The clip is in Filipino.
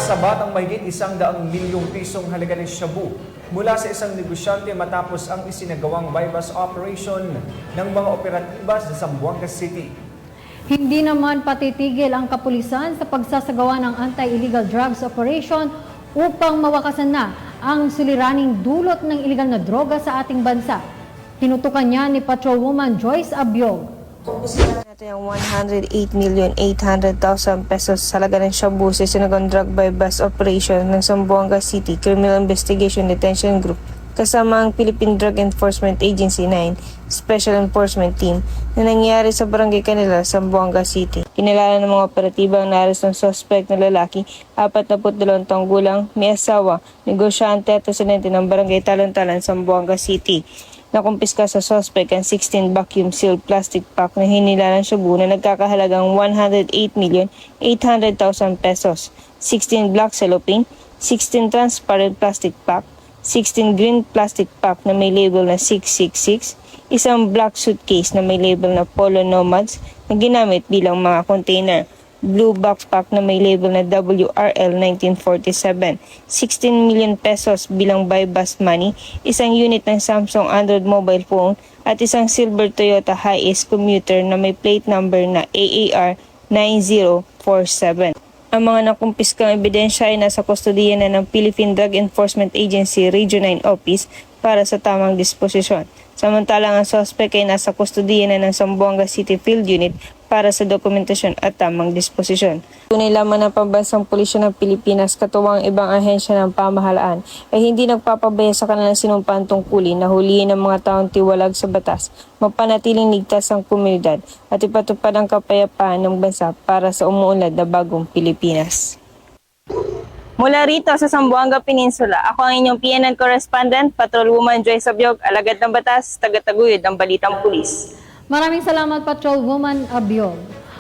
Nasabat ang mahigit 100 milyong pisong halaga ng shabu mula sa isang negosyante matapos ang isinagawang bypass operation ng mga operatiba sa Zamboanga City. Hindi naman patitigil ang kapulisan sa pagsasagawa ng anti-illegal drugs operation upang mawakasan na ang suliraning dulot ng iligal na droga sa ating bansa. Tinutukan niya ni Patrolwoman Joyce Abiog. Natin ang 108,800,000 pesos sa halaga ng shabu sa sinagang drug bypass operation ng Zamboanga City Criminal Investigation Detention Group kasama ang Philippine Drug Enforcement Agency 9 Special Enforcement Team na nangyari sa Barangay Canela, Zamboanga City. Kinilala ng mga operatiba ang naaresto ng suspect na lalaki, 42 taong gulang, may asawa, negosyante at residente ng Barangay Talon-Talan, Zamboanga City. Nakumpiska sa suspect ang 16 vacuum-sealed plastic pack na hinilalang shabu na nagkakahalagang 108,800,000 pesos, 16 black cellophane, 16 transparent plastic pack, 16 green plastic pack na may label na 666, isang black suitcase na may label na Polo Nomads na ginamit bilang mga container, blue backpack na may label na WRL 1947, 16 million pesos bilang buy-bust money, isang unit ng Samsung Android mobile phone at isang silver Toyota Hiace commuter na may plate number na AAR 9047. Ang mga nakumpiskang ebidensya ay nasa kustodiya na ng Philippine Drug Enforcement Agency Region 9 Office para sa tamang disposisyon. Samantalang ang suspect ay nasa kustodiya na ng Zamboanga City Field Unit para sa dokumentasyon at tamang disposisyon. Tunay lamang ng Pambansang Pulisya ng Pilipinas katuwang ibang ahensya ng pamahalaan ay hindi nagpapabaya sa kanilang sinumpaan tungkulin na huliin ng mga taong tiwalag sa batas, mapanatiling ligtas ang komunidad at ipatupad ang kapayapaan ng bansa para sa umuunlad na bagong Pilipinas. Mula rito sa Zamboanga Peninsula, ako ang inyong PNN correspondent, Patrolwoman Joyce Abiog, alagad ng batas, tagataguyod ng Balitang Pulis. Maraming salamat, Patrolwoman Abiog.